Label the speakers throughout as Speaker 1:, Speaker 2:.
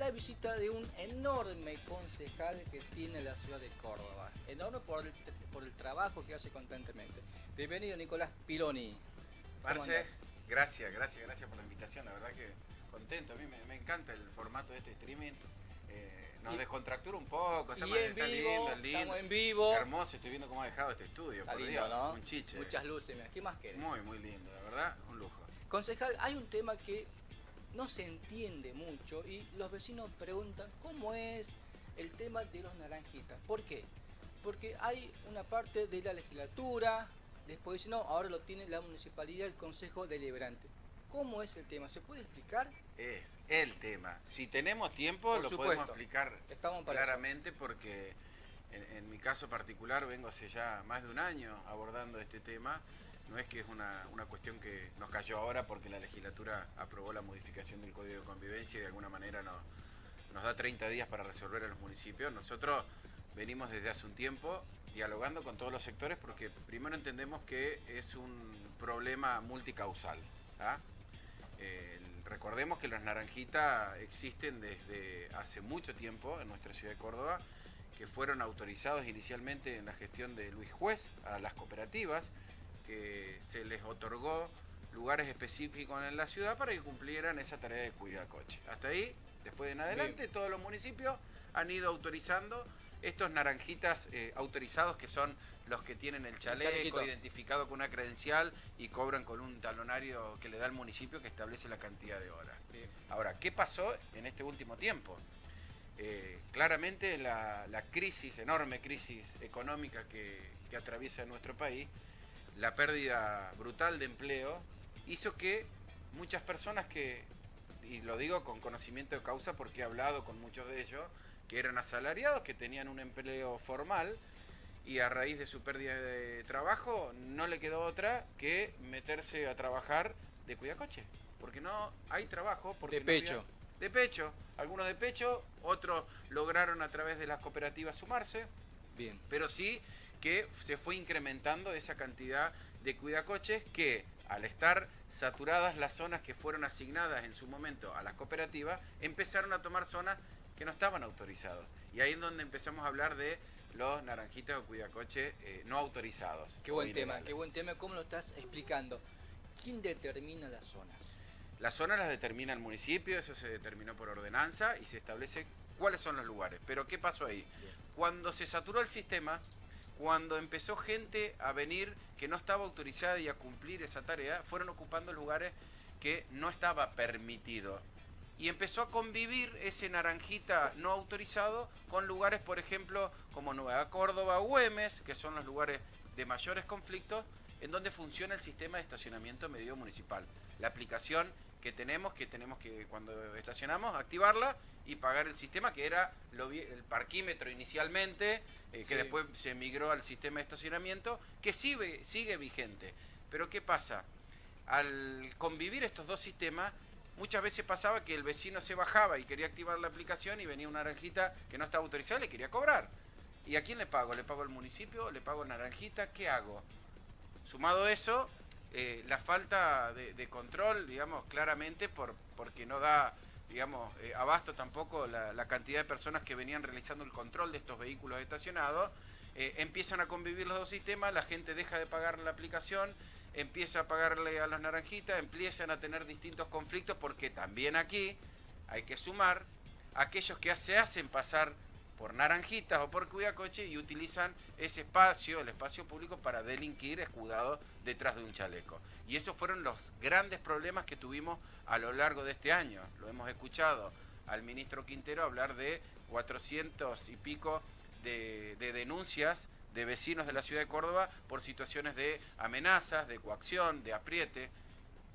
Speaker 1: la visita de un enorme concejal que tiene la ciudad de Córdoba. Enorme por el trabajo que hace constantemente. Bienvenido, Nicolás Pironi. ¿Cómo
Speaker 2: Marce,
Speaker 1: andás?
Speaker 2: gracias por la invitación. La verdad que contento. A mí me encanta el formato de este streaming. Nos
Speaker 1: Y,
Speaker 2: descontractura un poco.
Speaker 1: y en
Speaker 2: Está
Speaker 1: vivo,
Speaker 2: lindo,
Speaker 1: estamos
Speaker 2: lindo.
Speaker 1: en vivo.
Speaker 2: Hermoso. Estoy viendo cómo ha dejado este estudio.
Speaker 1: Está
Speaker 2: Por
Speaker 1: lindo,
Speaker 2: Dios,
Speaker 1: ¿no?
Speaker 2: un chiche.
Speaker 1: Muchas luces, mira, ¿qué más querés?
Speaker 2: Muy lindo. La verdad, un lujo.
Speaker 1: Concejal, hay un tema que no se entiende mucho y los vecinos preguntan cómo es el tema de los naranjitas. ¿Por qué? Porque hay una parte de la legislatura, después dice, no, ahora lo tiene la municipalidad, el Consejo Deliberante. ¿Cómo es el tema? ¿Se puede explicar?
Speaker 2: Es el tema. Si tenemos tiempo,
Speaker 1: Por
Speaker 2: lo
Speaker 1: supuesto,
Speaker 2: podemos explicar
Speaker 1: estamos para eso.
Speaker 2: claramente porque en mi caso particular vengo hace ya más de un año abordando este tema. No es que es una cuestión que nos cayó ahora porque la legislatura aprobó la modificación del Código de Convivencia y de alguna manera nos da 30 días para resolver a los municipios. Nosotros venimos desde hace un tiempo dialogando con todos los sectores porque primero entendemos que es un problema multicausal. ¿Ah? Recordemos que los naranjitas existen desde hace mucho tiempo en nuestra ciudad de Córdoba, que fueron autorizados inicialmente en la gestión de Luis Juez a las cooperativas, que se les otorgó lugares específicos en la ciudad para que cumplieran esa tarea de cuidacoche. Hasta ahí, después en adelante,
Speaker 1: Bien.
Speaker 2: todos los municipios han ido autorizando estos naranjitas autorizados, que son los que tienen el chaleco identificado con una credencial y cobran con un talonario que le da el municipio que establece la cantidad de horas.
Speaker 1: Bien.
Speaker 2: Ahora, ¿qué pasó en este último tiempo? Claramente la crisis, enorme crisis económica que atraviesa nuestro país, la pérdida brutal de empleo, hizo que muchas personas y lo digo con conocimiento de causa porque he hablado con muchos de ellos, que eran asalariados, que tenían un empleo formal y a raíz de su pérdida de trabajo no le quedó otra que meterse a trabajar de cuidacoche, porque no hay trabajo, porque
Speaker 1: De
Speaker 2: no
Speaker 1: pecho.
Speaker 2: había de pecho, algunos de pecho, otros lograron a través de las cooperativas sumarse,
Speaker 1: Bien.
Speaker 2: pero sí que se fue incrementando esa cantidad de cuidacoches que al estar saturadas las zonas que fueron asignadas en su momento a las cooperativas, empezaron a tomar zonas que no estaban autorizados. Y ahí es donde empezamos a hablar de los naranjitas o cuidacoches no autorizados.
Speaker 1: Qué buen tema, qué buen tema. ¿Cómo lo estás explicando? ¿Quién determina las zonas?
Speaker 2: Las zonas las determina el municipio, eso se determinó por ordenanza y se establece cuáles son los lugares. Pero ¿qué pasó ahí?
Speaker 1: Bien.
Speaker 2: Cuando se saturó el sistema, cuando empezó gente a venir que no estaba autorizada y a cumplir esa tarea, fueron ocupando lugares que no estaba permitido. Y empezó a convivir ese naranjita no autorizado con lugares, por ejemplo, como Nueva Córdoba o Güemes, que son los lugares de mayores conflictos, en donde funciona el sistema de estacionamiento medio municipal. La aplicación que tenemos que cuando estacionamos activarla y pagar el sistema, que era el parquímetro inicialmente,
Speaker 1: Sí.
Speaker 2: que después se migró al sistema de estacionamiento, que sigue vigente. Pero ¿qué pasa? Al convivir estos dos sistemas, muchas veces pasaba que el vecino se bajaba y quería activar la aplicación y venía una naranjita que no estaba autorizada y le quería cobrar. ¿Y a quién le pago? ¿Le pago al municipio? ¿Le pago a naranjita? ¿Qué hago? Sumado a eso, la falta de control, digamos, claramente porque no da, digamos, abasto tampoco la cantidad de personas que venían realizando el control de estos vehículos estacionados, empiezan a convivir los dos sistemas, la gente deja de pagar la aplicación, empieza a pagarle a los naranjitas, empiezan a tener distintos conflictos porque también aquí hay que sumar aquellos que se hacen pasar por naranjitas o por cuidacoche y utilizan ese espacio, el espacio público, para delinquir escudados detrás de un chaleco. Y esos fueron los grandes problemas que tuvimos a lo largo de este año. Lo hemos escuchado al ministro Quintero hablar de 400 y pico de denuncias de vecinos de la ciudad de Córdoba por situaciones de amenazas, de coacción, de apriete.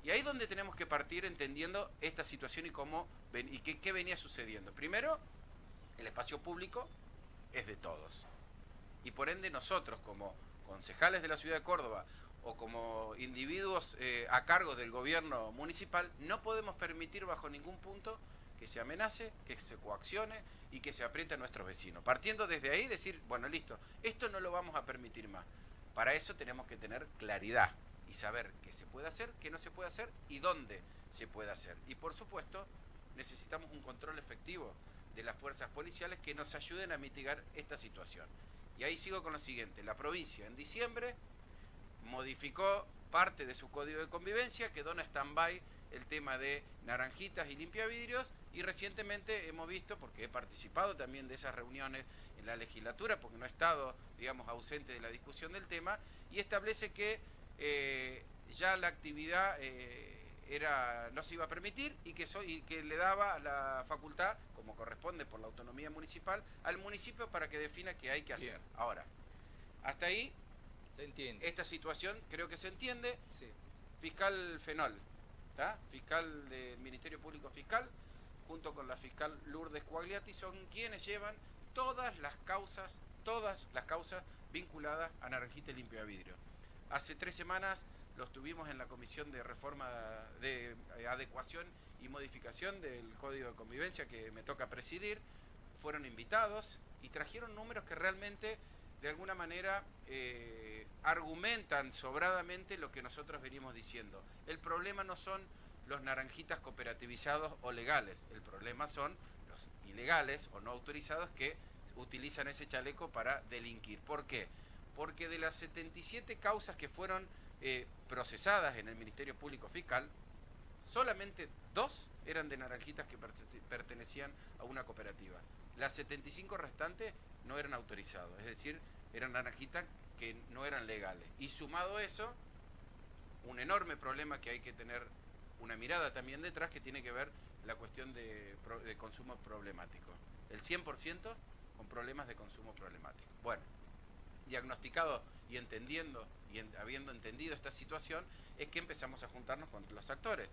Speaker 2: Y ahí es donde tenemos que partir entendiendo esta situación y qué venía sucediendo. Primero, el espacio público es de todos. Y por ende nosotros, como concejales de la ciudad de Córdoba o como individuos a cargo del gobierno municipal, no podemos permitir bajo ningún punto que se amenace, que se coaccione y que se apriete a nuestros vecinos. Partiendo desde ahí, decir, bueno, listo, esto no lo vamos a permitir más. Para eso tenemos que tener claridad y saber qué se puede hacer, qué no se puede hacer y dónde se puede hacer. Y por supuesto, necesitamos un control efectivo de las fuerzas policiales que nos ayuden a mitigar esta situación. Y ahí sigo con lo siguiente. La provincia en diciembre modificó parte de su código de convivencia, quedó en stand-by el tema de naranjitas y limpiavidrios, y recientemente hemos visto, porque he participado también de esas reuniones en la legislatura, porque no he estado, digamos, ausente de la discusión del tema, y establece que ya la actividad no se iba a permitir y que le daba la facultad, como corresponde por la autonomía municipal, al municipio para que defina qué hay que hacer. Bien. Ahora, hasta ahí
Speaker 1: se entiende.
Speaker 2: Esta situación creo que se entiende.
Speaker 1: Sí.
Speaker 2: Fiscal Fenol, ¿tá? Fiscal del Ministerio Público Fiscal, junto con la fiscal Lourdes Quagliati, son quienes llevan todas las causas vinculadas a Naranjita y Limpiavidrio. Hace 3 semanas los tuvimos en la Comisión de Reforma de Adecuación y Modificación del Código de Convivencia que me toca presidir. Fueron invitados y trajeron números que realmente de alguna manera argumentan sobradamente lo que nosotros venimos diciendo. El problema no son los naranjitas cooperativizados o legales, el problema son los ilegales o no autorizados que utilizan ese chaleco para delinquir. ¿Por qué? Porque de las 77 causas que fueron procesadas en el Ministerio Público Fiscal, solamente 2 eran de naranjitas que pertenecían a una cooperativa. Las 75 restantes no eran autorizados, es decir, eran naranjitas que no eran legales. Y sumado a eso, un enorme problema que hay que tener una mirada también detrás, que tiene que ver la cuestión de consumo problemático. El 100% con problemas de consumo problemático. Bueno, diagnosticado y entendiendo y habiendo entendido esta situación, es que empezamos a juntarnos con los actores,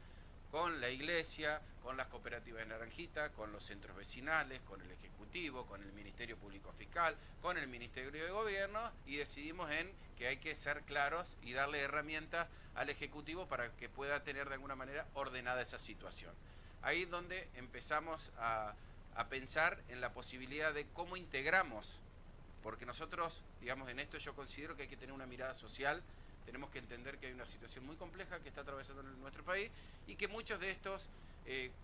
Speaker 2: con la iglesia, con las cooperativas de Naranjita, con los centros vecinales, con el Ejecutivo, con el Ministerio Público Fiscal, con el Ministerio de Gobierno, y decidimos en que hay que ser claros y darle herramientas al Ejecutivo para que pueda tener de alguna manera ordenada esa situación. Ahí es donde empezamos a pensar en la posibilidad de cómo integramos, porque nosotros, digamos, en esto yo considero que hay que tener una mirada social. Tenemos que entender que hay una situación muy compleja que está atravesando nuestro país y que muchos de estos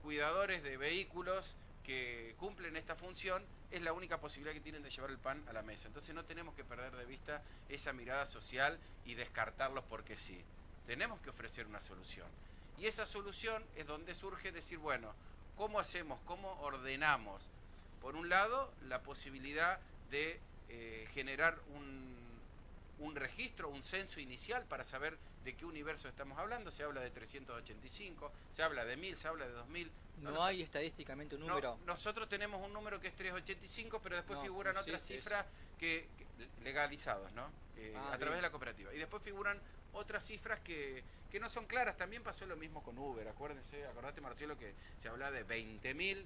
Speaker 2: cuidadores de vehículos que cumplen esta función es la única posibilidad que tienen de llevar el pan a la mesa. Entonces no tenemos que perder de vista esa mirada social y descartarlos porque sí. Tenemos que ofrecer una solución. Y esa solución es donde surge decir, bueno, ¿cómo hacemos? ¿Cómo ordenamos? Por un lado, la posibilidad de generar un registro, un censo inicial para saber de qué universo estamos hablando. Se habla de 385, se habla de 1000, se habla de 2000.
Speaker 1: No hay estadísticamente un número.
Speaker 2: No, nosotros tenemos un número que es 385, pero después figuran otras cifras que legalizados, ¿no? A través de la cooperativa. Y después figuran otras cifras que no son claras. También pasó lo mismo con Uber. Acordate, Marcelo, que se hablaba de 20.000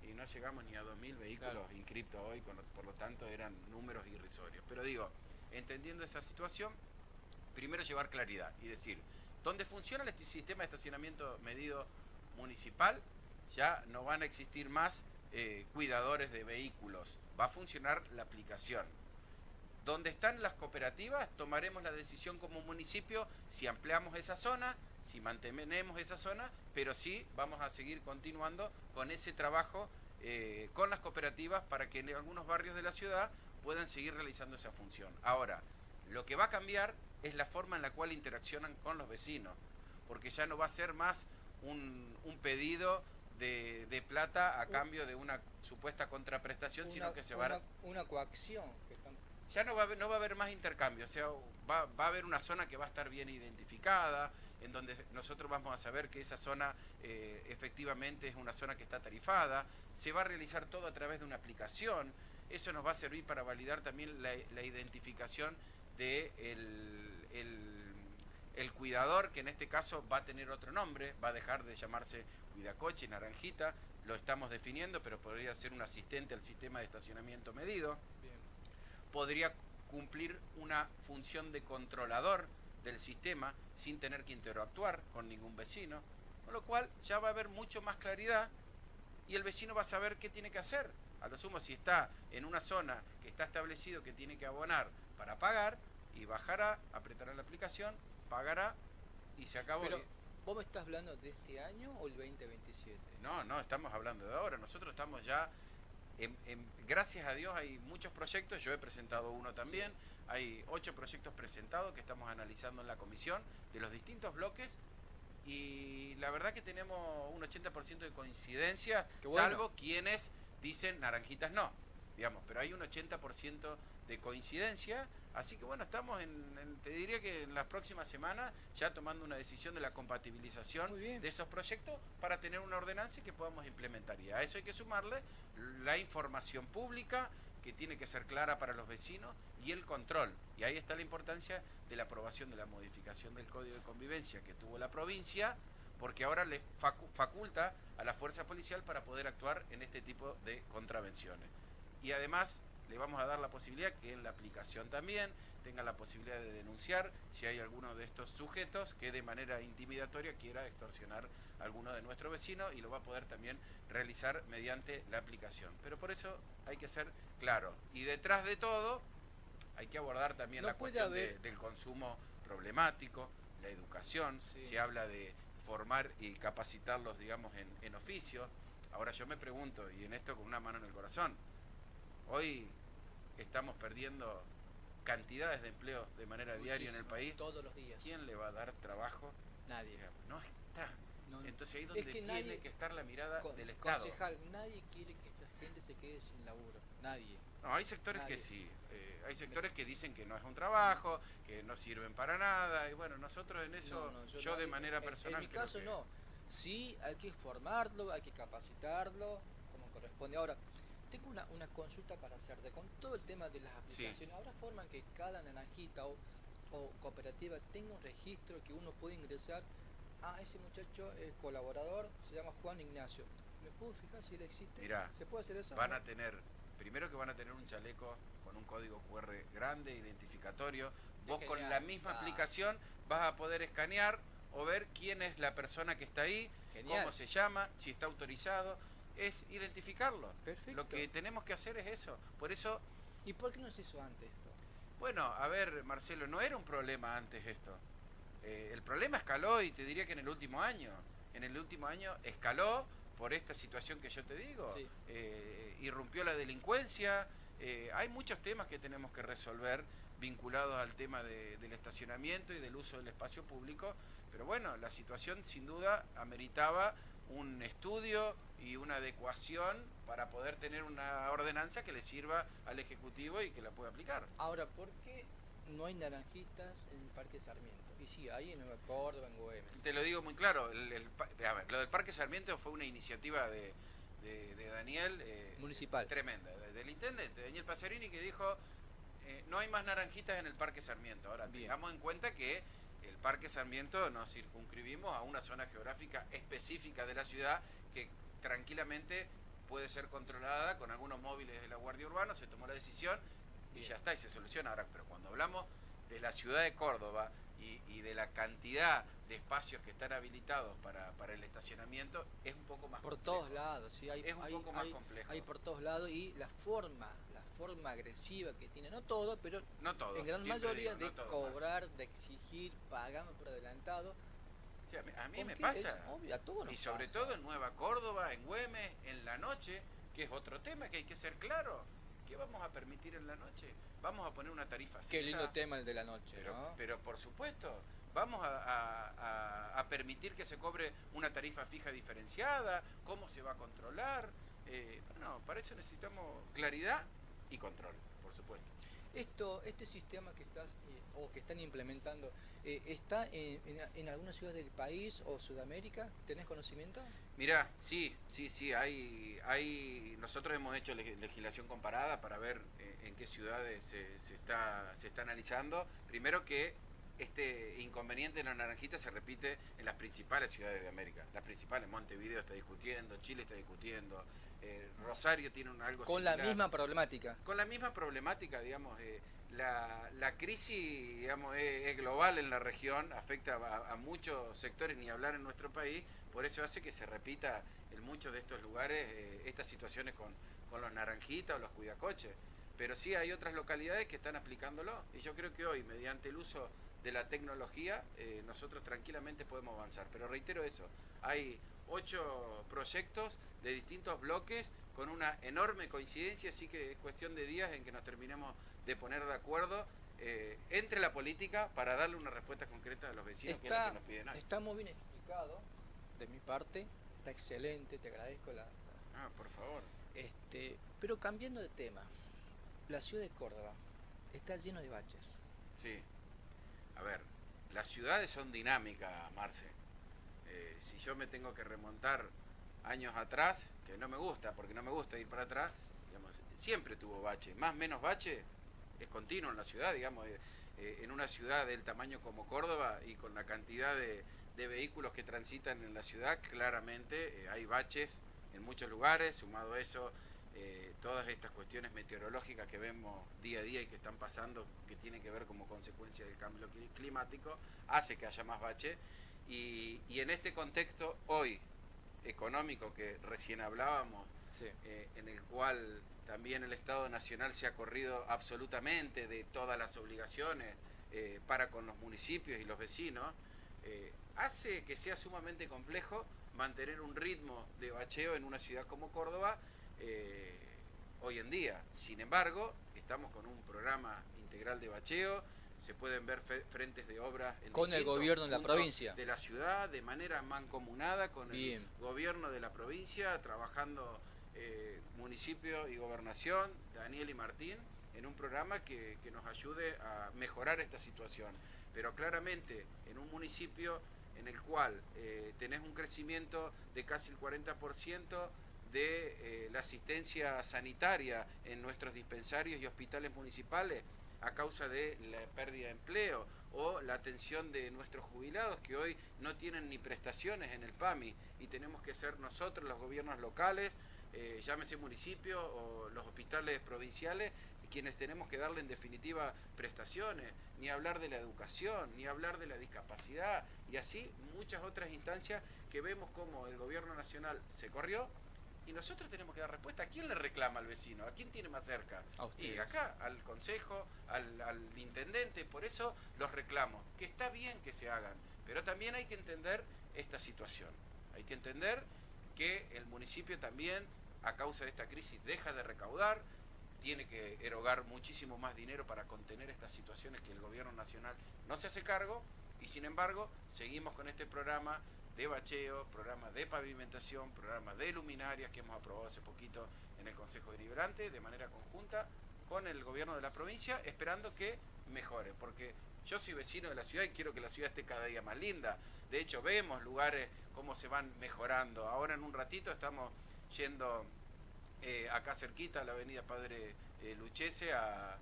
Speaker 2: y no llegamos ni a 2.000 vehículos inscriptos hoy, por lo tanto eran números irrisorios. Pero digo, entendiendo esa situación, primero llevar claridad y decir, donde funciona el sistema de estacionamiento medido municipal, ya no van a existir más cuidadores de vehículos, va a funcionar la aplicación. Donde están las cooperativas, tomaremos la decisión como municipio si ampliamos esa zona, si mantenemos esa zona, pero sí vamos a seguir continuando con ese trabajo con las cooperativas para que en algunos barrios de la ciudad puedan seguir realizando esa función. Ahora, lo que va a cambiar es la forma en la cual interaccionan con los vecinos, porque ya no va a ser más un pedido de plata a cambio de una supuesta contraprestación, sino que se va a...
Speaker 1: Una coacción.
Speaker 2: Ya no va a haber más intercambio, o sea, va a haber una zona que va a estar bien identificada, en donde nosotros vamos a saber que esa zona efectivamente es una zona que está tarifada, se va a realizar todo a través de una aplicación. Eso nos va a servir para validar también la identificación de el cuidador, que en este caso va a tener otro nombre, va a dejar de llamarse Cuidacoche, Naranjita, lo estamos definiendo, pero podría ser un asistente al sistema de estacionamiento medido. Bien. Podría cumplir una función de controlador del sistema sin tener que interactuar con ningún vecino, con lo cual ya va a haber mucho más claridad y el vecino va a saber qué tiene que hacer. A lo sumo, si está en una zona que está establecido que tiene que abonar para pagar, y bajará, apretará la aplicación, pagará y se acabó.
Speaker 1: ¿Vos me estás hablando de este año o el 2027?
Speaker 2: No, no, estamos hablando de ahora. Nosotros estamos ya, gracias a Dios hay muchos proyectos, yo he presentado uno también,
Speaker 1: Sí.
Speaker 2: hay 8 proyectos presentados que estamos analizando en la comisión de los distintos bloques y la verdad que tenemos un 80% de coincidencia,
Speaker 1: Qué bueno.
Speaker 2: salvo quienes dicen naranjitas no, digamos, pero hay un 80% de coincidencia, así que bueno, estamos te diría que en las próximas semanas ya tomando una decisión de la compatibilización
Speaker 1: Muy bien.
Speaker 2: de esos proyectos para tener una ordenanza que podamos implementar. Y a eso hay que sumarle la información pública, que tiene que ser clara para los vecinos, y el control. Y ahí está la importancia de la aprobación de la modificación del Código de Convivencia que tuvo la provincia, porque ahora le faculta a la fuerza policial para poder actuar en este tipo de contravenciones. Y además le vamos a dar la posibilidad que en la aplicación también tenga la posibilidad de denunciar si hay alguno de estos sujetos que de manera intimidatoria quiera extorsionar a alguno de nuestros vecinos, y lo va a poder también realizar mediante la aplicación. Pero por eso hay que ser claro. Y detrás de todo hay que abordar también
Speaker 1: No
Speaker 2: la
Speaker 1: puede
Speaker 2: cuestión
Speaker 1: haber...
Speaker 2: del consumo problemático, la educación,
Speaker 1: Sí.
Speaker 2: se habla de formar y capacitarlos, digamos, en oficio. Ahora yo me pregunto, y en esto con una mano en el corazón, hoy estamos perdiendo cantidades de empleos de manera diaria en el
Speaker 1: Muchísimo,
Speaker 2: país.
Speaker 1: todos los días.
Speaker 2: ¿Quién le va a dar trabajo?
Speaker 1: Nadie.
Speaker 2: Digamos, no está.
Speaker 1: No, no.
Speaker 2: Entonces ahí es
Speaker 1: Es
Speaker 2: donde
Speaker 1: que
Speaker 2: tiene
Speaker 1: nadie,
Speaker 2: que estar la mirada del Estado.
Speaker 1: concejal, nadie quiere que esta gente se quede sin laburo. Nadie.
Speaker 2: No, hay sectores
Speaker 1: Nadie.
Speaker 2: que sí. Hay sectores que dicen que no es un trabajo, que no sirven para nada. Y bueno, nosotros en eso,
Speaker 1: No, no,
Speaker 2: yo de manera
Speaker 1: en
Speaker 2: personal
Speaker 1: mi
Speaker 2: creo
Speaker 1: caso
Speaker 2: que...
Speaker 1: no. Sí, hay que formarlo, hay que capacitarlo, como corresponde. Ahora, tengo una consulta para hacerte. Con todo el tema de las
Speaker 2: Sí.
Speaker 1: aplicaciones, ¿habrá forma en que cada naranjita o cooperativa tenga un registro que uno puede ingresar? Ah, ese muchacho es colaborador, se llama Juan Ignacio. ¿Me puedo fijar si él existe?
Speaker 2: Mirá,
Speaker 1: ¿Se puede hacer eso?
Speaker 2: van a tener, primero que van a tener un chaleco con un código QR grande, identificatorio. Vos con
Speaker 1: Genial.
Speaker 2: la misma aplicación vas a poder escanear o ver quién es la persona que está ahí,
Speaker 1: Genial.
Speaker 2: cómo se llama, si está autorizado. Es identificarlo.
Speaker 1: Perfecto.
Speaker 2: Lo que tenemos que hacer es eso. Por eso,
Speaker 1: ¿Y por qué no se hizo antes esto?
Speaker 2: bueno, a ver, Marcelo, no era un problema antes esto. El problema escaló, y te diría que en el último año. En el último año escaló por esta situación que yo te digo.
Speaker 1: Sí.
Speaker 2: Irrumpió la delincuencia. Hay muchos temas que tenemos que resolver vinculados al tema del estacionamiento y del uso del espacio público. Pero bueno, la situación sin duda ameritaba un estudio y una adecuación para poder tener una ordenanza que le sirva al Ejecutivo y que la pueda aplicar.
Speaker 1: Ahora, ¿por qué no hay naranjitas en el Parque Sarmiento? Y sí, hay en Nueva Córdoba, en Güemes.
Speaker 2: Te lo digo muy claro, a ver, lo del Parque Sarmiento fue una iniciativa de Daniel,
Speaker 1: Municipal.
Speaker 2: tremenda, del intendente Daniel Pacerini, que dijo no hay más naranjitas en el Parque Sarmiento. Ahora,
Speaker 1: Bien.
Speaker 2: tengamos en cuenta que el Parque Sarmiento nos circunscribimos a una zona geográfica específica de la ciudad que tranquilamente puede ser controlada con algunos móviles de la Guardia Urbana. Se tomó la decisión y
Speaker 1: Bien.
Speaker 2: ya está, y se soluciona. Ahora, pero cuando hablamos de la ciudad de Córdoba y de la cantidad de espacios que están habilitados para el estacionamiento, es un poco más
Speaker 1: Por
Speaker 2: complejo.
Speaker 1: todos lados, sí, hay,
Speaker 2: Es un poco más complejo.
Speaker 1: Hay por todos lados, y la forma agresiva que tiene, no todo, pero
Speaker 2: No todos,
Speaker 1: en gran
Speaker 2: siempre
Speaker 1: mayoría
Speaker 2: digo, no
Speaker 1: de
Speaker 2: todos,
Speaker 1: cobrar, de exigir, pagando por adelantado.
Speaker 2: Sí, a mí
Speaker 1: ¿Por
Speaker 2: me
Speaker 1: qué?
Speaker 2: pasa.
Speaker 1: Es obvio, a todos nos
Speaker 2: Y sobre
Speaker 1: pasa.
Speaker 2: todo en Nueva Córdoba, en Güemes, en la noche, que es otro tema que hay que ser claro. ¿Qué vamos a permitir en la noche? Vamos a poner una tarifa fija.
Speaker 1: Qué lindo tema el de la noche, ¿no?
Speaker 2: Pero por supuesto, vamos a permitir que se cobre una tarifa fija diferenciada. ¿Cómo se va a controlar? Bueno, para eso necesitamos claridad y control, por supuesto.
Speaker 1: Este sistema que estás o que están implementando, ¿está en alguna ciudad del país o Sudamérica? ¿Tenés conocimiento?
Speaker 2: Mirá, sí, nosotros hemos hecho legislación comparada para ver en qué ciudades se está analizando. Primero que este inconveniente de la naranjita se repite en las principales ciudades de América. Las principales, Montevideo está discutiendo, Chile está discutiendo, Rosario tiene algo
Speaker 1: Con
Speaker 2: similar.
Speaker 1: la misma problemática.
Speaker 2: Con la misma problemática, digamos, la crisis, digamos, es global en la región, afecta a muchos sectores, ni hablar en nuestro país, por eso hace que se repita en muchos de estos lugares estas situaciones con los naranjitas o los cuidacoches. Pero sí hay otras localidades que están aplicándolo, y yo creo que hoy, mediante el uso de la tecnología, nosotros tranquilamente podemos avanzar. Pero reitero eso, hay 8 proyectos de distintos bloques con una enorme coincidencia, así que es cuestión de días en que nos terminemos de poner de acuerdo entre la política para darle una respuesta concreta a los vecinos, que es lo que nos piden hoy.
Speaker 1: Está muy bien explicado de mi parte, está excelente, te agradezco
Speaker 2: Ah, por favor.
Speaker 1: pero cambiando de tema, la ciudad de Córdoba está lleno de baches.
Speaker 2: Sí. A ver, las ciudades son dinámicas, Marce. Si yo me tengo que remontar años atrás, que no me gusta, porque no me gusta ir para atrás, digamos, siempre tuvo bache. Más o menos bache es continuo en la ciudad, digamos, en una ciudad del tamaño como Córdoba y con la cantidad de vehículos que transitan en la ciudad, claramente hay baches en muchos lugares, sumado a eso, todas estas cuestiones meteorológicas que vemos día a día y que están pasando, que tienen que ver como consecuencia del cambio climático, hace que haya más bache. Y en este contexto hoy económico que recién hablábamos,
Speaker 1: Sí.
Speaker 2: En el cual también el Estado Nacional se ha corrido absolutamente de todas las obligaciones para con los municipios y los vecinos, hace que sea sumamente complejo mantener un ritmo de bacheo en una ciudad como Córdoba hoy en día. Sin embargo, estamos con un programa integral de bacheo, se pueden ver frentes de obras en
Speaker 1: Con el gobierno de la
Speaker 2: puntos
Speaker 1: provincia.
Speaker 2: de la ciudad, de manera mancomunada con
Speaker 1: Bien.
Speaker 2: el gobierno de la provincia, trabajando municipio y gobernación, Daniel y Martín, en un programa que nos ayude a mejorar esta situación. Pero claramente en un municipio en el cual tenés un crecimiento de casi el 40% de la asistencia sanitaria en nuestros dispensarios y hospitales municipales a causa de la pérdida de empleo o la atención de nuestros jubilados que hoy no tienen ni prestaciones en el PAMI y tenemos que ser nosotros, los gobiernos locales, llámese municipio o los hospitales provinciales, quienes tenemos que darle en definitiva prestaciones, ni hablar de la educación, ni hablar de la discapacidad y así muchas otras instancias que vemos como el gobierno nacional se corrió y nosotros tenemos que dar respuesta. ¿A quién le reclama al vecino? ¿A quién tiene más cerca? Y acá, al consejo, al intendente, por eso los reclamos, que está bien que se hagan, pero también hay que entender esta situación. Hay que entender que el municipio también, a causa de esta crisis, deja de recaudar, tiene que erogar muchísimo más dinero para contener estas situaciones que el gobierno nacional no se hace cargo, y sin embargo, seguimos con este programa de bacheo, programa de pavimentación, programa de luminarias que hemos aprobado hace poquito en el Consejo Deliberante de manera conjunta con el gobierno de la provincia, esperando que mejore, porque yo soy vecino de la ciudad y quiero que la ciudad esté cada día más linda. De hecho, vemos lugares cómo se van mejorando. Ahora en un ratito estamos yendo acá cerquita a la avenida Padre Luchese al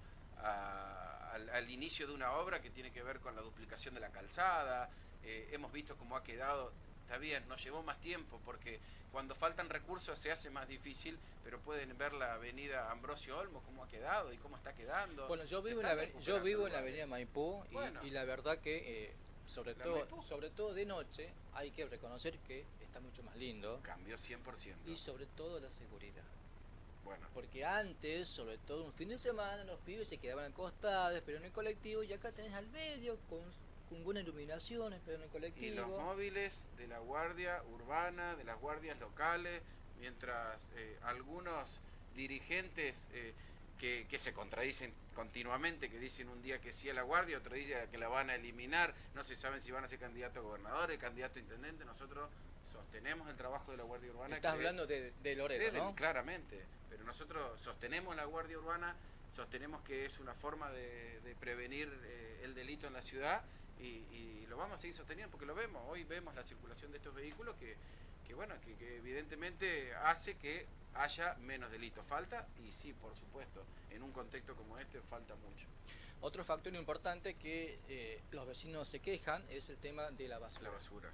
Speaker 2: inicio de una obra que tiene que ver con la duplicación de la calzada. Hemos visto cómo ha quedado. Está bien, nos llevó más tiempo porque cuando faltan recursos se hace más difícil, pero pueden ver la avenida Ambrosio Olmos cómo ha quedado y cómo está quedando.
Speaker 1: Bueno, yo vivo en la avenida Maipú y la verdad que sobre todo de noche hay que reconocer que está mucho más lindo.
Speaker 2: Cambió 100%.
Speaker 1: Y sobre todo la seguridad.
Speaker 2: Bueno.
Speaker 1: Porque antes, sobre todo un fin de semana, los pibes se quedaban acostados, pero en el colectivo, y acá tenés al medio con buena iluminación, pero en el colectivo.
Speaker 2: Y los móviles de la guardia urbana, de las guardias locales, mientras algunos dirigentes que se contradicen continuamente, que dicen un día que sí a la guardia, otro día que la van a eliminar, no se saben si van a ser candidato a gobernador, candidato a intendente. Nosotros sostenemos el trabajo de la Guardia Urbana.
Speaker 1: Estás hablando de Loreto, ¿no?
Speaker 2: Claramente, pero nosotros sostenemos la Guardia Urbana, sostenemos que es una forma de prevenir el delito en la ciudad y lo vamos a seguir sosteniendo porque lo vemos. Hoy vemos la circulación de estos vehículos que evidentemente hace que haya menos delitos. Falta, y sí, por supuesto, en un contexto como este falta mucho.
Speaker 1: Otro factor importante que los vecinos se quejan es el tema de la basura.
Speaker 2: La basura.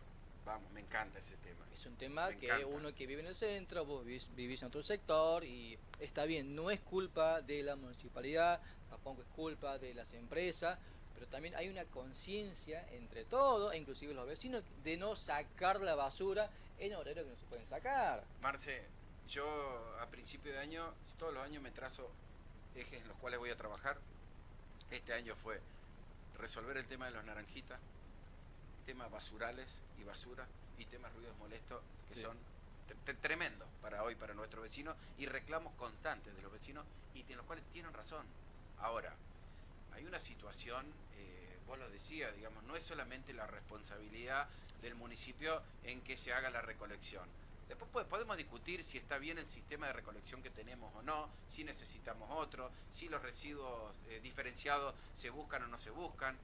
Speaker 2: Vamos, me encanta ese tema.
Speaker 1: Es un tema que uno que vive en el centro, vos vivís en otro sector y está bien, no es culpa de la municipalidad, tampoco es culpa de las empresas, pero también hay una conciencia entre todos, inclusive los vecinos, de no sacar la basura en horarios que no se pueden sacar.
Speaker 2: Marce, yo a principio de año, todos los años me trazo ejes en los cuales voy a trabajar. Este año fue resolver el tema de los naranjitas, temas basurales y basura, y temas ruidos molestos que
Speaker 1: Sí.
Speaker 2: son tremendos para hoy, para nuestros vecinos, y reclamos constantes de los vecinos, y en los cuales tienen razón. Ahora, hay una situación, vos lo decías, digamos, no es solamente la responsabilidad del municipio en que se haga la recolección. Después podemos discutir si está bien el sistema de recolección que tenemos o no, si necesitamos otro, si los residuos diferenciados se buscan o no se buscan.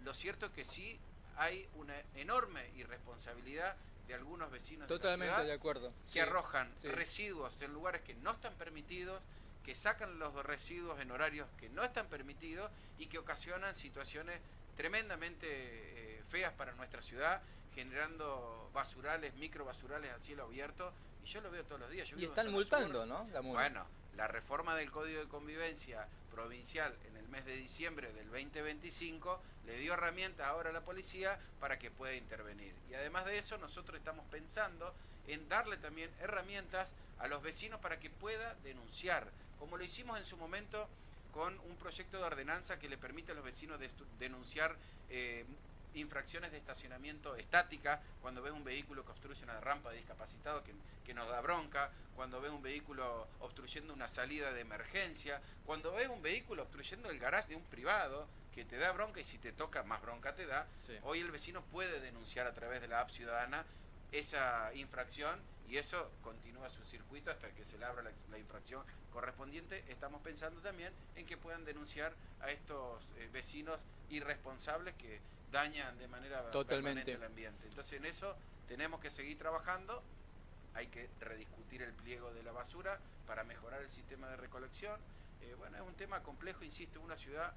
Speaker 2: Lo cierto es que sí hay una enorme irresponsabilidad de algunos vecinos
Speaker 1: Totalmente
Speaker 2: de la ciudad
Speaker 1: de acuerdo.
Speaker 2: que
Speaker 1: Sí,
Speaker 2: arrojan
Speaker 1: sí.
Speaker 2: residuos en lugares que no están permitidos, que sacan los residuos en horarios que no están permitidos y que ocasionan situaciones tremendamente feas para nuestra ciudad, generando basurales, microbasurales a cielo abierto, y yo lo veo todos los días. Yo
Speaker 1: Y
Speaker 2: vivo en
Speaker 1: están
Speaker 2: zona
Speaker 1: multando,
Speaker 2: sur.
Speaker 1: ¿no? La multa.
Speaker 2: Bueno, la reforma del Código de Convivencia provincial en el mes de diciembre del 2025 le dio herramientas ahora a la policía para que pueda intervenir. Y además de eso, nosotros estamos pensando en darle también herramientas a los vecinos para que pueda denunciar, como lo hicimos en su momento con un proyecto de ordenanza que le permite a los vecinos denunciar infracciones de estacionamiento estática, cuando ves un vehículo que obstruye una rampa de discapacitado que nos da bronca, cuando ves un vehículo obstruyendo una salida de emergencia, cuando ves un vehículo obstruyendo el garage de un privado que te da bronca, y si te toca más bronca te da.
Speaker 1: Sí.
Speaker 2: Hoy el vecino puede denunciar a través de la app ciudadana esa infracción, y eso continúa su circuito hasta que se le abra la infracción correspondiente. Estamos pensando también en que puedan denunciar a estos vecinos irresponsables que dañan de manera permanente el ambiente. Entonces en eso tenemos que seguir trabajando. Hay que rediscutir el pliego de la basura para mejorar el sistema de recolección. Bueno, es un tema complejo, insisto, una ciudad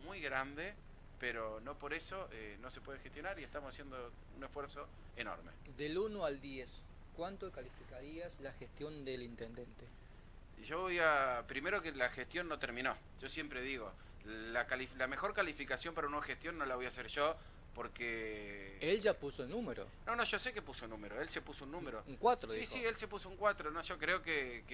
Speaker 2: muy grande, pero no por eso no se puede gestionar, y estamos haciendo un esfuerzo enorme.
Speaker 1: Del 1 al 10, ¿cuánto calificarías la gestión del intendente?
Speaker 2: Yo primero que la gestión no terminó. Yo siempre digo, la mejor calificación para una gestión no la voy a hacer yo, porque...
Speaker 1: Él ya puso el número.
Speaker 2: No, yo sé que puso número, él se puso un número.
Speaker 1: Un 4,
Speaker 2: Sí,
Speaker 1: dijo.
Speaker 2: sí, él se puso un 4, no, yo creo que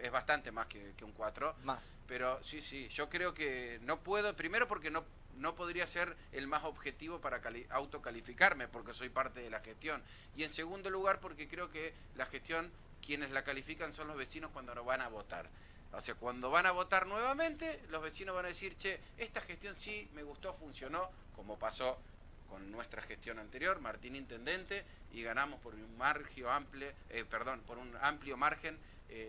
Speaker 2: es bastante más que un 4.
Speaker 1: Más.
Speaker 2: Pero sí, yo creo que no puedo, primero porque no podría ser el más objetivo para autocalificarme, porque soy parte de la gestión. Y en segundo lugar, porque creo que la gestión, quienes la califican son los vecinos cuando no van a votar. O sea, cuando van a votar nuevamente, los vecinos van a decir, che, esta gestión sí me gustó, funcionó, como pasó con nuestra gestión anterior, Martín Intendente, y ganamos por un por un amplio margen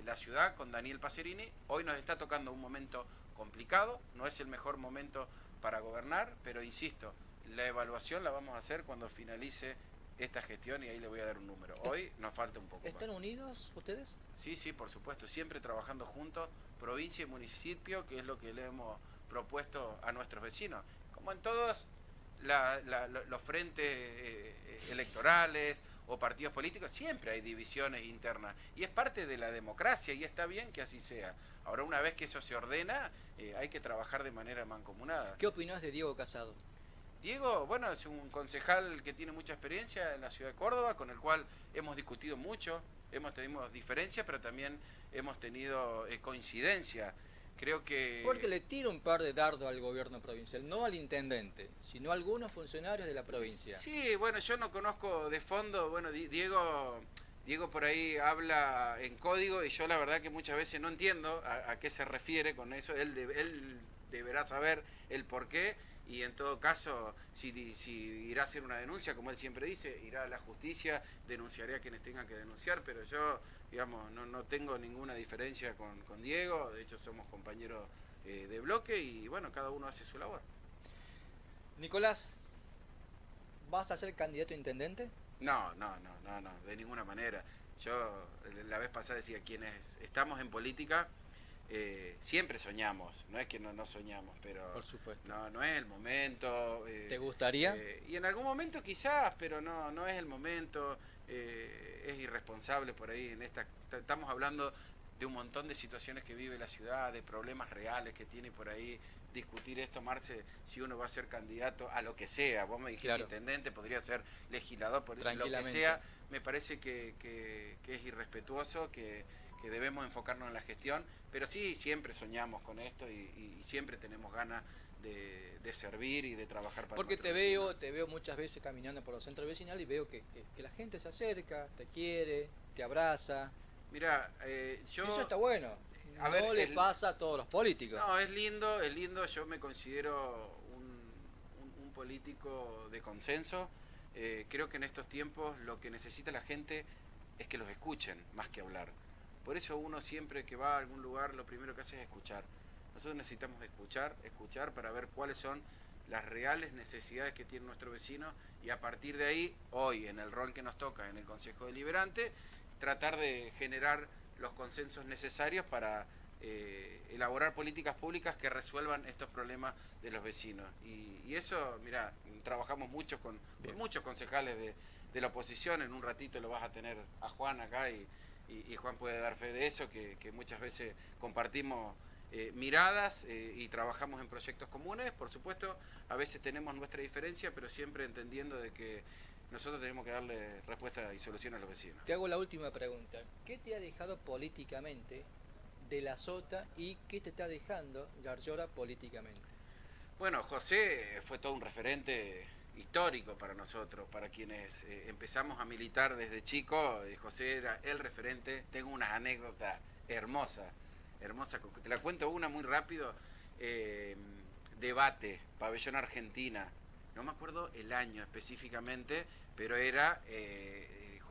Speaker 2: la ciudad con Daniel Pacerini. Hoy nos está tocando un momento complicado, no es el mejor momento para gobernar, pero insisto, la evaluación la vamos a hacer cuando finalice esta gestión, y ahí le voy a dar un número. Hoy nos falta un poco.
Speaker 1: ¿Están unidos ustedes?
Speaker 2: Sí, por supuesto, siempre trabajando juntos, provincia y municipio, que es lo que le hemos propuesto a nuestros vecinos. Como en todos los frentes electorales o partidos políticos, siempre hay divisiones internas, y es parte de la democracia, y está bien que así sea. Ahora, una vez que eso se ordena, hay que trabajar de manera mancomunada.
Speaker 1: ¿Qué opinás de Diego Casado?
Speaker 2: Diego, bueno, es un concejal que tiene mucha experiencia en la ciudad de Córdoba, con el cual hemos discutido mucho, hemos tenido diferencias, pero también hemos tenido coincidencia. Creo que...
Speaker 1: Porque le tira un par de dardos al gobierno provincial, no al intendente, sino a algunos funcionarios de la provincia.
Speaker 2: Sí, bueno, yo no conozco de fondo, bueno, Diego por ahí habla en código, y yo la verdad que muchas veces no entiendo a qué se refiere con eso. Él deberá saber el porqué, y en todo caso, si irá a hacer una denuncia, como él siempre dice, irá a la justicia, denunciaré a quienes tengan que denunciar, pero yo, digamos, no tengo ninguna diferencia con Diego. De hecho somos compañeros de bloque, y bueno, cada uno hace su labor.
Speaker 1: Nicolás, ¿vas a ser candidato a intendente?
Speaker 2: No, de ninguna manera. Yo la vez pasada decía, quienes estamos en política siempre soñamos, no es que no soñamos, pero
Speaker 1: por supuesto.
Speaker 2: No es el momento.
Speaker 1: ¿Te gustaría?
Speaker 2: Y en algún momento quizás, pero no es el momento. Es irresponsable por ahí. Estamos hablando de un montón de situaciones que vive la ciudad, de problemas reales que tiene por ahí. Discutir esto, Marce, si uno va a ser candidato a lo que sea. Vos me dijiste claro, intendente, podría ser legislador, por lo que sea. Me parece que es irrespetuoso, que que debemos enfocarnos en la gestión, pero sí siempre soñamos con esto y siempre tenemos ganas de servir y de trabajar para
Speaker 1: Porque
Speaker 2: nuestros vecinos.
Speaker 1: te veo muchas veces caminando por los centros vecinales y veo que la gente se acerca, te quiere, te abraza.
Speaker 2: Mira, yo...
Speaker 1: Eso está bueno.
Speaker 2: A
Speaker 1: No
Speaker 2: ver,
Speaker 1: le pasa a todos los políticos.
Speaker 2: no, es lindo, yo me considero un político de consenso. Creo que en estos tiempos lo que necesita la gente es que los escuchen más que hablar. Por eso uno siempre que va a algún lugar lo primero que hace es escuchar. Nosotros necesitamos escuchar para ver cuáles son las reales necesidades que tiene nuestro vecino y a partir de ahí, hoy en el rol que nos toca en el Consejo Deliberante, tratar de generar los consensos necesarios para elaborar políticas públicas que resuelvan estos problemas de los vecinos. Y eso, mira, trabajamos mucho con muchos concejales de la oposición. En un ratito lo vas a tener a Juan acá y Juan puede dar fe de eso, que muchas veces compartimos miradas y trabajamos en proyectos comunes. Por supuesto, a veces tenemos nuestra diferencia, pero siempre entendiendo de que nosotros tenemos que darle respuesta y solución a los vecinos.
Speaker 1: Te hago la última pregunta. ¿Qué te ha dejado políticamente de la Sota y qué te está dejando Yarlora políticamente?
Speaker 2: Bueno, José fue todo un referente histórico para nosotros, para quienes empezamos a militar desde chico. José era el referente. Tengo unas anécdotas hermosas, te la cuento una muy rápido. Debate, Pabellón Argentina, no me acuerdo el año específicamente, pero era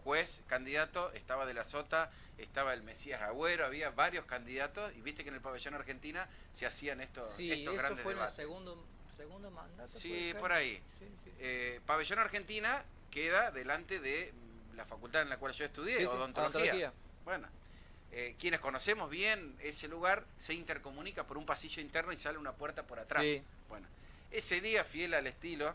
Speaker 2: juez, candidato, estaba de la Sota, estaba el Mesías Agüero, había varios candidatos y viste que en el Pabellón Argentina se hacían estos grandes debates.
Speaker 1: Sí, eso fue en el segundo mandato.
Speaker 2: Sí, por ahí.
Speaker 1: Sí.
Speaker 2: Pabellón Argentina queda delante de la facultad en la cual yo estudié, odontología. Bueno, quienes conocemos bien ese lugar, se intercomunica por un pasillo interno y sale una puerta por atrás.
Speaker 1: Sí.
Speaker 2: Bueno, ese día, fiel al estilo,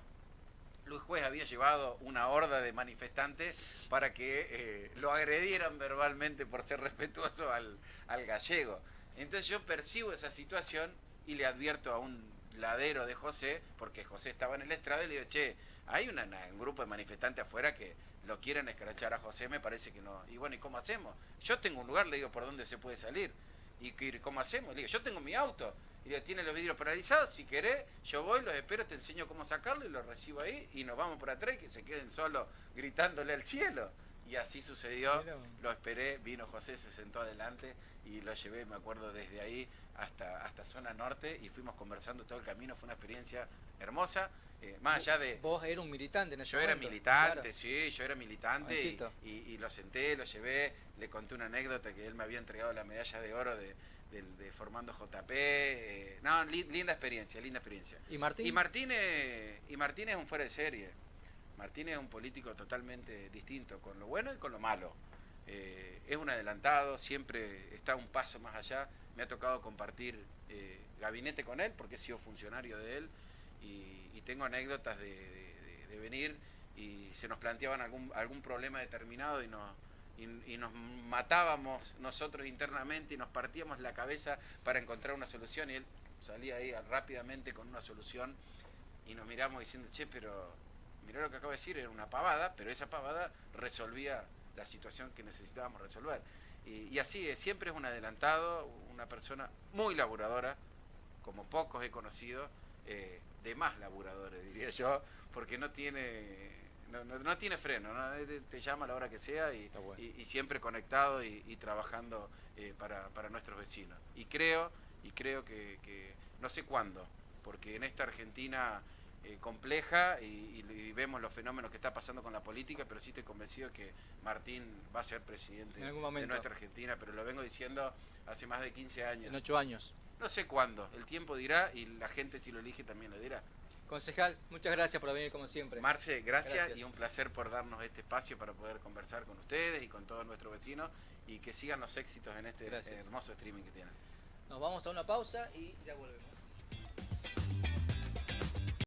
Speaker 2: Luis Juez había llevado una horda de manifestantes para que lo agredieran verbalmente por ser respetuoso al gallego. Entonces yo percibo esa situación y le advierto a un ladero de José, porque José estaba en el estrado, y le digo, che, hay un grupo de manifestantes afuera que lo quieren escrachar a José, me parece que no. Y bueno, ¿y cómo hacemos? Yo tengo un lugar, le digo, por donde se puede salir. ¿Y cómo hacemos? Le digo, yo tengo mi auto. Y le digo, tiene los vidrios paralizados, si querés, yo voy, los espero, te enseño cómo sacarlo y los recibo ahí y nos vamos por atrás y que se queden solos gritándole al cielo. Y así sucedió, lo esperé, vino José, se sentó adelante y lo llevé, me acuerdo, desde ahí hasta zona norte y fuimos conversando todo el camino, fue una experiencia hermosa. Más allá de...
Speaker 1: Vos eras un militante en ese
Speaker 2: Yo
Speaker 1: momento.
Speaker 2: era militante,
Speaker 1: Claro.
Speaker 2: sí, yo era militante y lo senté, lo llevé, le conté una anécdota que él me había entregado la medalla de oro de Formando JP. No, linda experiencia, linda experiencia.
Speaker 1: ¿Y Martín?
Speaker 2: Y Martín es un fuera de serie. Martín es un político totalmente distinto, con lo bueno y con lo malo. Es un adelantado, siempre está un paso más allá. Me ha tocado compartir gabinete con él, porque he sido funcionario de él, y tengo anécdotas de venir y se nos planteaban algún problema determinado y nos matábamos nosotros internamente y nos partíamos la cabeza para encontrar una solución, y él salía ahí rápidamente con una solución y nos miramos diciendo, che, pero mirá lo que acabo de decir, era una pavada, pero esa pavada resolvía la situación que necesitábamos resolver. Y así es, siempre es un adelantado, una persona muy laburadora, como pocos he conocido, de más laburadores diría yo, porque no tiene freno, ¿no? Te llama a la hora que sea y siempre conectado y trabajando para nuestros vecinos. Y creo que no sé cuándo, porque en esta Argentina compleja y vemos los fenómenos que está pasando con la política, pero sí estoy convencido que Martín va a ser presidente de nuestra Argentina, pero lo vengo diciendo hace más de 15 años.
Speaker 1: En 8 años.
Speaker 2: No sé cuándo, el tiempo dirá y la gente si lo elige también lo dirá.
Speaker 1: Concejal, muchas gracias por venir como siempre.
Speaker 2: Marce, gracias y un placer por darnos este espacio para poder conversar con ustedes y con todos nuestros vecinos y que sigan los éxitos en este hermoso streaming que tienen.
Speaker 1: Nos vamos a una pausa y ya volvemos.